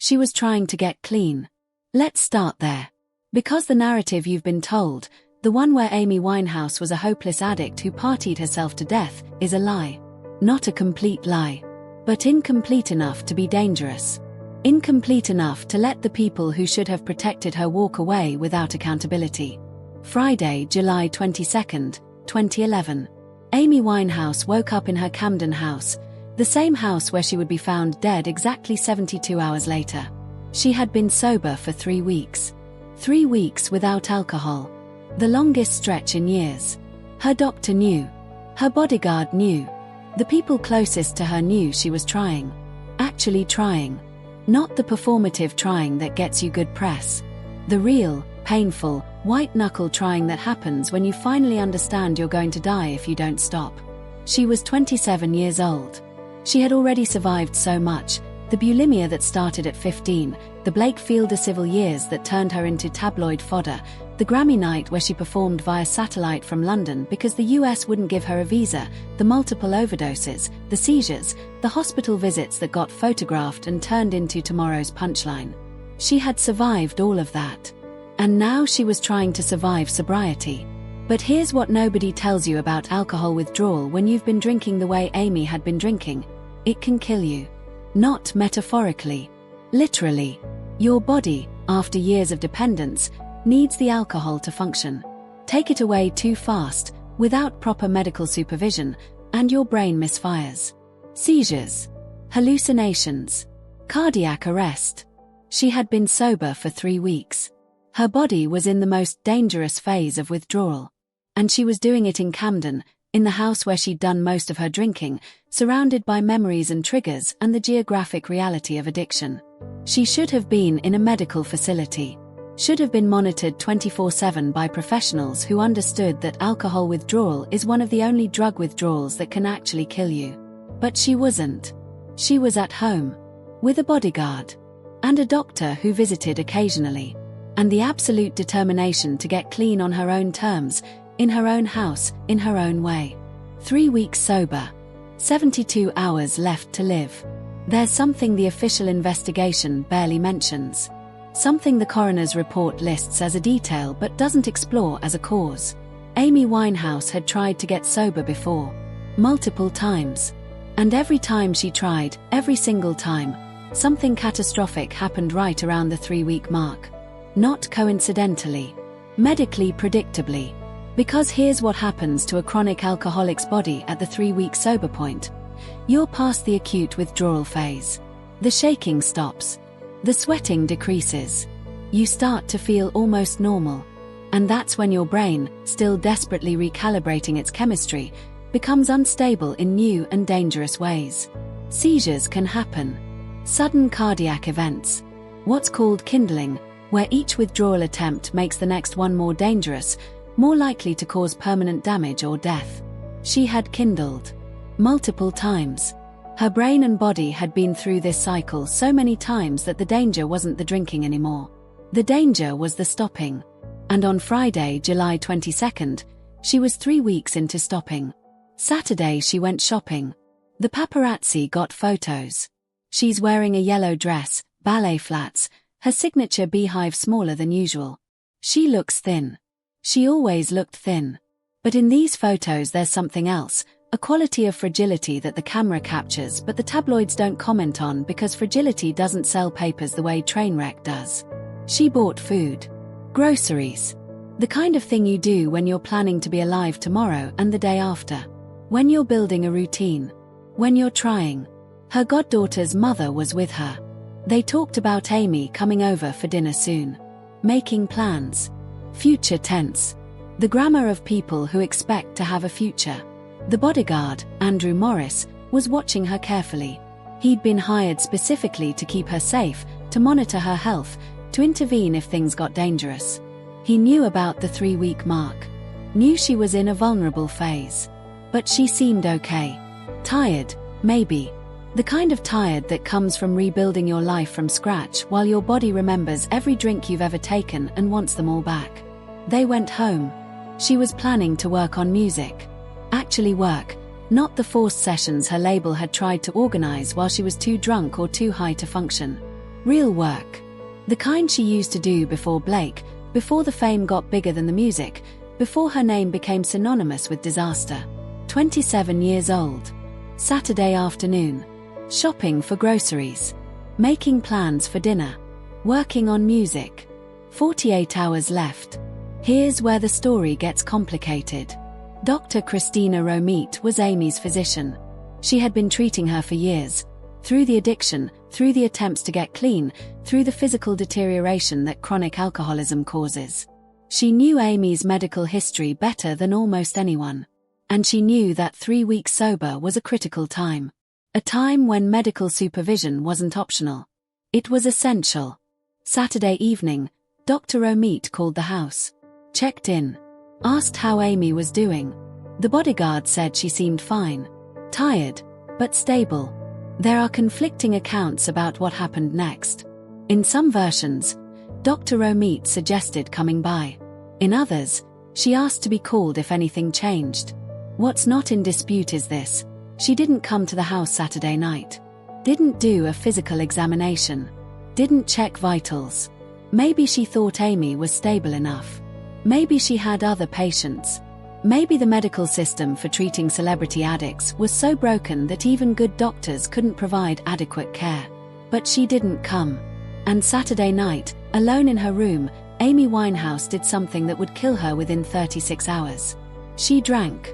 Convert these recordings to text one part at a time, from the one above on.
She was trying to get clean. Let's start there. Because the narrative you've been told, the one where Amy Winehouse was a hopeless addict who partied herself to death, is a lie. Not a complete lie. But incomplete enough to be dangerous. Incomplete enough to let the people who should have protected her walk away without accountability. Friday, July 22, 2011. Amy Winehouse woke up in her Camden house, the same house where she would be found dead exactly 72 hours later. She had been sober for 3 weeks. 3 weeks without alcohol. The longest stretch in years. Her doctor knew. Her bodyguard knew. The people closest to her knew she was trying. Actually trying. Not the performative trying that gets you good press. The real, painful, white-knuckle trying that happens when you finally understand you're going to die if you don't stop. She was 27 years old. She had already survived so much: the bulimia that started at 15, the Blake Fielder civil years that turned her into tabloid fodder, the Grammy night where she performed via satellite from London because the US wouldn't give her a visa, the multiple overdoses, the seizures, the hospital visits that got photographed and turned into tomorrow's punchline. She had survived all of that. And now she was trying to survive sobriety. But here's what nobody tells you about alcohol withdrawal when you've been drinking the way Amy had been drinking. It can kill you. Not metaphorically. Literally. Your body, after years of dependence, needs the alcohol to function. Take it away too fast, without proper medical supervision, and your brain misfires. Seizures. Hallucinations. Cardiac arrest. She had been sober for 3 weeks. Her body was in the most dangerous phase of withdrawal. And she was doing it in Camden, in the house where she'd done most of her drinking, surrounded by memories and triggers and the geographic reality of addiction. She should have been in a medical facility. Should have been monitored 24/7 by professionals who understood that alcohol withdrawal is one of the only drug withdrawals that can actually kill you. But she wasn't. She was at home. With a bodyguard. And a doctor who visited occasionally. And the absolute determination to get clean on her own terms, in her own house, in her own way. 3 weeks sober. 72 hours left to live. There's something the official investigation barely mentions. Something the coroner's report lists as a detail but doesn't explore as a cause. Amy Winehouse had tried to get sober before. Multiple times. And every time she tried, every single time, something catastrophic happened right around the 3-week mark. Not coincidentally. Medically predictably. Because here's what happens to a chronic alcoholic's body at the 3-week sober point. You're past the acute withdrawal phase. The shaking stops. The sweating decreases. You start to feel almost normal. And that's when your brain, still desperately recalibrating its chemistry, becomes unstable in new and dangerous ways. Seizures can happen. Sudden cardiac events. What's called kindling, where each withdrawal attempt makes the next one more dangerous, more likely to cause permanent damage or death. She had kindled. Multiple times. Her brain and body had been through this cycle so many times that the danger wasn't the drinking anymore. The danger was the stopping. And on Friday, July 22nd, she was 3 weeks into stopping. Saturday she went shopping. The paparazzi got photos. She's wearing a yellow dress, ballet flats, her signature beehive smaller than usual. She looks thin. She always looked thin. But in these photos there's something else, a quality of fragility that the camera captures but the tabloids don't comment on because fragility doesn't sell papers the way Trainwreck does. She bought food. Groceries. The kind of thing you do when you're planning to be alive tomorrow and the day after. When you're building a routine. When you're trying. Her goddaughter's mother was with her. They talked about Amy coming over for dinner soon. Making plans. Future tense. The grammar of people who expect to have a future. The bodyguard, Andrew Morris, was watching her carefully. He'd been hired specifically to keep her safe, to monitor her health, to intervene if things got dangerous. He knew about the 3-week mark. Knew she was in a vulnerable phase. But she seemed okay. Tired, maybe. The kind of tired that comes from rebuilding your life from scratch while your body remembers every drink you've ever taken and wants them all back. They went home. She was planning to work on music. Actually work, not the forced sessions her label had tried to organize while she was too drunk or too high to function. Real work. The kind she used to do before Blake, before the fame got bigger than the music, before her name became synonymous with disaster. 27 years old. Saturday afternoon. Shopping for groceries. Making plans for dinner. Working on music. 48 hours left. Here's where the story gets complicated. Dr. Christina Romit was Amy's physician. She had been treating her for years. Through the addiction, through the attempts to get clean, through the physical deterioration that chronic alcoholism causes. She knew Amy's medical history better than almost anyone. And she knew that 3 weeks sober was a critical time. A time when medical supervision wasn't optional. It was essential. Saturday evening, Dr. Romit called the house. Checked in. Asked how Amy was doing. The bodyguard said she seemed fine. Tired, but stable. There are conflicting accounts about what happened next. In some versions, Dr. Romit suggested coming by. In others, she asked to be called if anything changed. What's not in dispute is this: she didn't come to the house Saturday night. Didn't do a physical examination. Didn't check vitals. Maybe she thought Amy was stable enough. Maybe she had other patients. Maybe the medical system for treating celebrity addicts was so broken that even good doctors couldn't provide adequate care. But she didn't come. And Saturday night, alone in her room, Amy Winehouse did something that would kill her within 36 hours. She drank.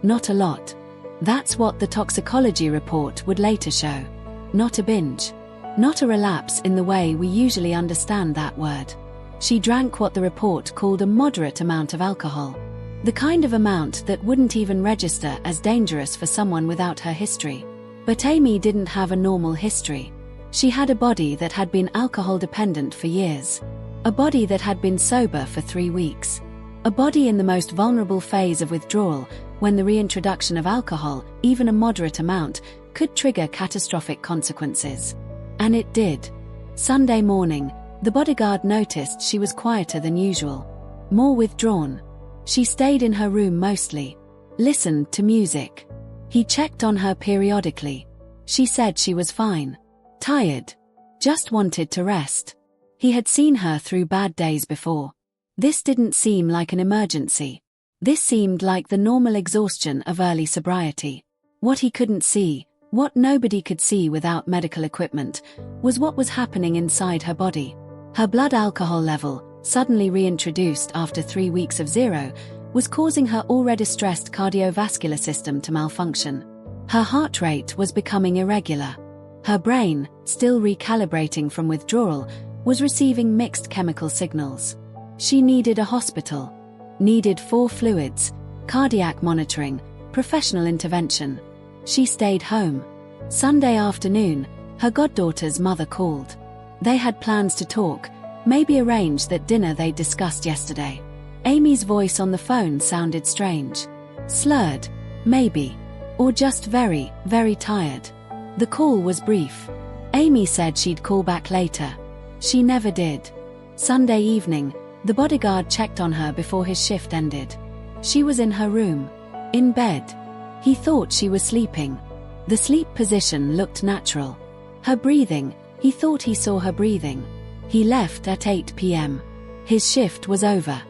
Not a lot. That's what the toxicology report would later show. Not a binge. Not a relapse in the way we usually understand that word. She drank what the report called a moderate amount of alcohol. The kind of amount that wouldn't even register as dangerous for someone without her history. But Amy didn't have a normal history. She had a body that had been alcohol dependent for years. A body that had been sober for 3 weeks. A body in the most vulnerable phase of withdrawal, when the reintroduction of alcohol, even a moderate amount, could trigger catastrophic consequences. And it did. Sunday morning, the bodyguard noticed she was quieter than usual. More withdrawn. She stayed in her room mostly. Listened to music. He checked on her periodically. She said she was fine. Tired. Just wanted to rest. He had seen her through bad days before. This didn't seem like an emergency. This seemed like the normal exhaustion of early sobriety. What he couldn't see, what nobody could see without medical equipment, was what was happening inside her body. Her blood alcohol level, suddenly reintroduced after 3 weeks of zero, was causing her already stressed cardiovascular system to malfunction. Her heart rate was becoming irregular. Her brain, still recalibrating from withdrawal, was receiving mixed chemical signals. She needed a hospital. Needed 4 fluids, cardiac monitoring, professional intervention. She stayed home. Sunday afternoon, her goddaughter's mother called. They had plans to talk, maybe arrange that dinner they'd discussed yesterday. Amy's voice on the phone sounded strange. Slurred, maybe. Or just very, very tired. The call was brief. Amy said she'd call back later. She never did. Sunday evening, the bodyguard checked on her before his shift ended. She was in her room. In bed. He thought she was sleeping. The sleep position looked natural. Her breathing, he thought he saw her breathing. He left at 8 p.m. His shift was over.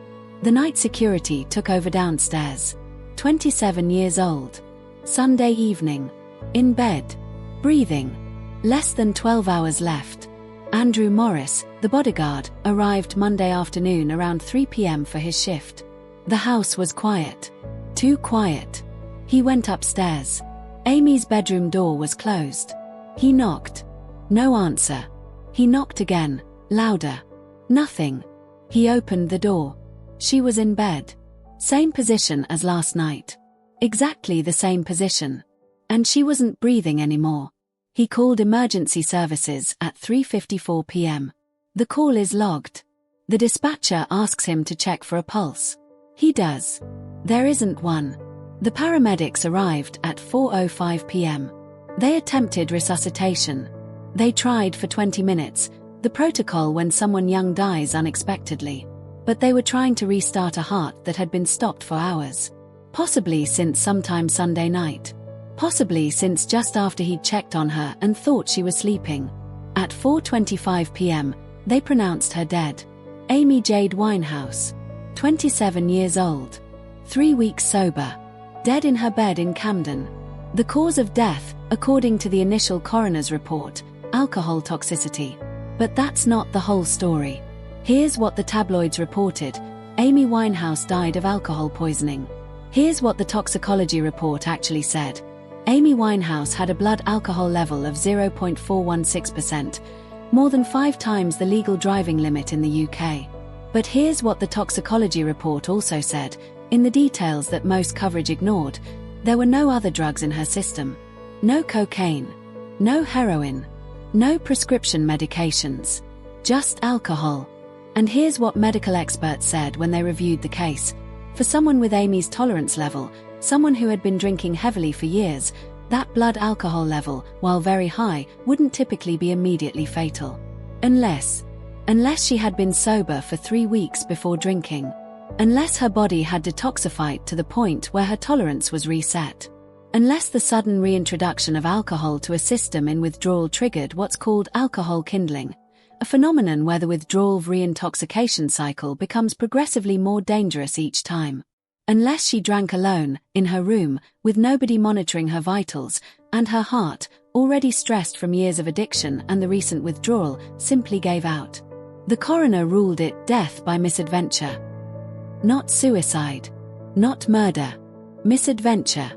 The night security took over downstairs. 27 years old. Sunday evening. In bed. Breathing. Less than 12 hours left. Andrew Morris, the bodyguard, arrived Monday afternoon around 3 p.m. for his shift. The house was quiet. Too quiet. He went upstairs. Amy's bedroom door was closed. He knocked. No answer. He knocked again, louder. Nothing. He opened the door. She was in bed. Same position as last night. Exactly the same position. And she wasn't breathing anymore. He called emergency services at 3:54 p.m. The call is logged. The dispatcher asks him to check for a pulse. He does. There isn't one. The paramedics arrived at 4:05 p.m. They attempted resuscitation. They tried for 20 minutes, the protocol when someone young dies unexpectedly. But they were trying to restart a heart that had been stopped for hours. Possibly since sometime Sunday night. Possibly since just after he'd checked on her and thought she was sleeping. At 4:25 p.m., they pronounced her dead. Amy Jade Winehouse, 27 years old, 3 weeks sober, dead in her bed in Camden. The cause of death, according to the initial coroner's report, alcohol toxicity. But that's not the whole story. Here's what the tabloids reported: Amy Winehouse died of alcohol poisoning. Here's what the toxicology report actually said. Amy Winehouse had a blood alcohol level of 0.416%, more than 5 times the legal driving limit in the UK. But here's what the toxicology report also said, in the details that most coverage ignored: there were no other drugs in her system. No cocaine. No heroin. No prescription medications. Just alcohol. And here's what medical experts said when they reviewed the case. For someone with Amy's tolerance level, someone who had been drinking heavily for years, that blood alcohol level, while very high, wouldn't typically be immediately fatal. Unless she had been sober for 3 weeks before drinking. Unless her body had detoxified to the point where her tolerance was reset. Unless the sudden reintroduction of alcohol to a system in withdrawal triggered what's called alcohol kindling, a phenomenon where the withdrawal reintoxication cycle becomes progressively more dangerous each time. Unless she drank alone, in her room, with nobody monitoring her vitals, and her heart, already stressed from years of addiction and the recent withdrawal, simply gave out. The coroner ruled it death by misadventure. Not suicide. Not murder. Misadventure.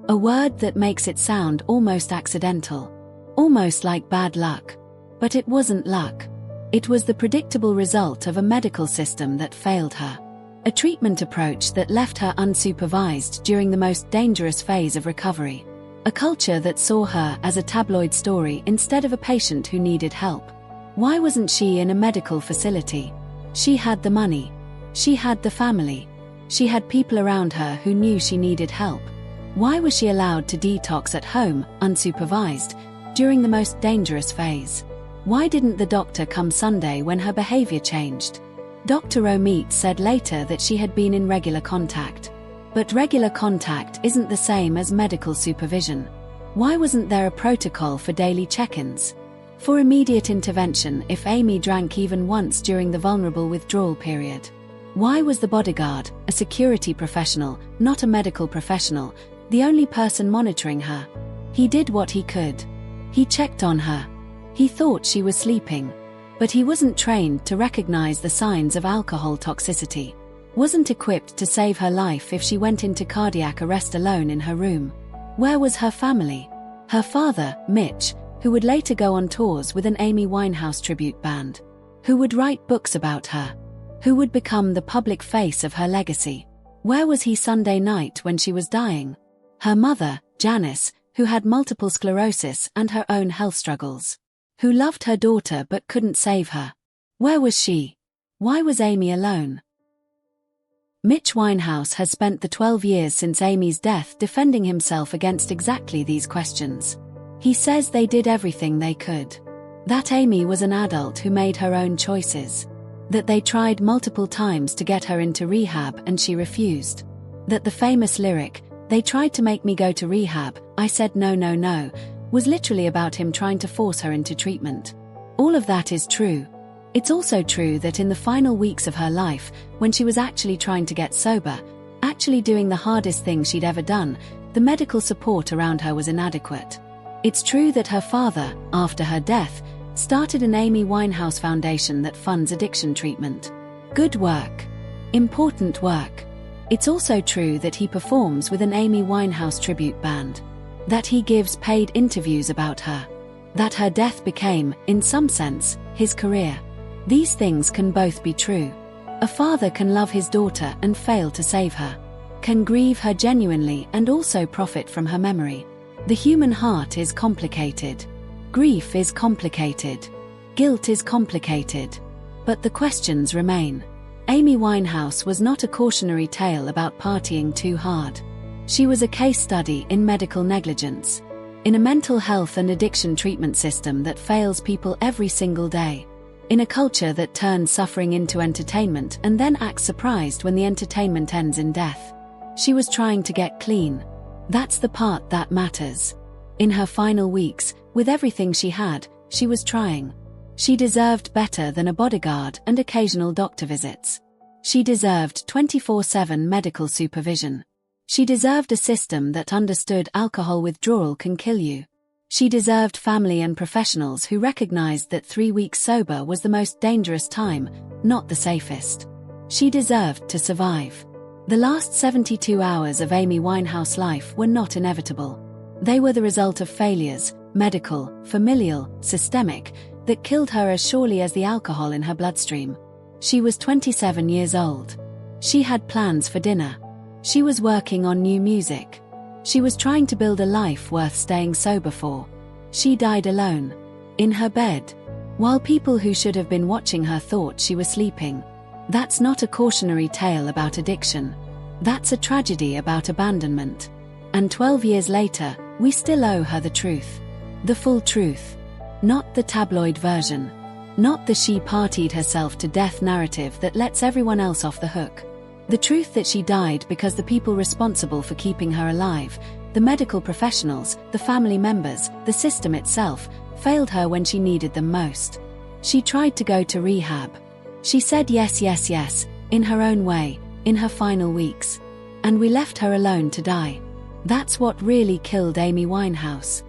A word that makes it sound almost accidental. Almost like bad luck. But it wasn't luck. It was the predictable result of a medical system that failed her. A treatment approach that left her unsupervised during the most dangerous phase of recovery. A culture that saw her as a tabloid story instead of a patient who needed help. Why wasn't she in a medical facility? She had the money. She had the family. She had people around her who knew she needed help. Why was she allowed to detox at home, unsupervised, during the most dangerous phase? Why didn't the doctor come Sunday when her behavior changed? Dr. O'Meat said later that she had been in regular contact. But regular contact isn't the same as medical supervision. Why wasn't there a protocol for daily check-ins? For immediate intervention if Amy drank even once during the vulnerable withdrawal period? Why was the bodyguard, a security professional, not a medical professional, the only person monitoring her? He did what he could. He checked on her. He thought she was sleeping. But he wasn't trained to recognize the signs of alcohol toxicity. Wasn't equipped to save her life if she went into cardiac arrest alone in her room. Where was her family? Her father, Mitch, who would later go on tours with an Amy Winehouse tribute band. Who would write books about her. Who would become the public face of her legacy. Where was he Sunday night when she was dying? Her mother, Janice, who had multiple sclerosis and her own health struggles. Who loved her daughter but couldn't save her. Where was she? Why was Amy alone? Mitch Winehouse has spent the 12 years since Amy's death defending himself against exactly these questions. He says they did everything they could. That Amy was an adult who made her own choices. That they tried multiple times to get her into rehab and she refused. That the famous lyric, "They tried to make me go to rehab, I said no no no," was literally about him trying to force her into treatment. All of that is true. It's also true that in the final weeks of her life, when she was actually trying to get sober, actually doing the hardest thing she'd ever done, the medical support around her was inadequate. It's true that her father, after her death, started an Amy Winehouse Foundation that funds addiction treatment. Good work. Important work. It's also true that he performs with an Amy Winehouse tribute band. That he gives paid interviews about her. That her death became, in some sense, his career. These things can both be true. A father can love his daughter and fail to save her. Can grieve her genuinely and also profit from her memory. The human heart is complicated. Grief is complicated. Guilt is complicated. But the questions remain. Amy Winehouse was not a cautionary tale about partying too hard. She was a case study in medical negligence. In a mental health and addiction treatment system that fails people every single day. In a culture that turns suffering into entertainment and then acts surprised when the entertainment ends in death. She was trying to get clean. That's the part that matters. In her final weeks, with everything she had, She was trying. She deserved better than a bodyguard and occasional doctor visits. She deserved 24/7 medical supervision. She deserved a system that understood alcohol withdrawal can kill you. She deserved family and professionals who recognized that 3 weeks sober was the most dangerous time, not the safest. She deserved to survive. The last 72 hours of Amy Winehouse life were not inevitable. They were the result of failures, medical, familial, systemic, that killed her as surely as the alcohol in her bloodstream. She was 27 years old. She had plans for dinner. She was working on new music. She was trying to build a life worth staying sober for. She died alone, in her bed, while people who should have been watching her thought she was sleeping. That's not a cautionary tale about addiction. That's a tragedy about abandonment. And 12 years later, we still owe her the truth. The full truth. Not the tabloid version. Not the she partied herself to death narrative that lets everyone else off the hook. The truth that she died because the people responsible for keeping her alive, the medical professionals, the family members, the system itself, failed her when she needed them most. She tried to go to rehab. She said yes, yes, yes, in her own way, in her final weeks. And we left her alone to die. That's what really killed Amy Winehouse.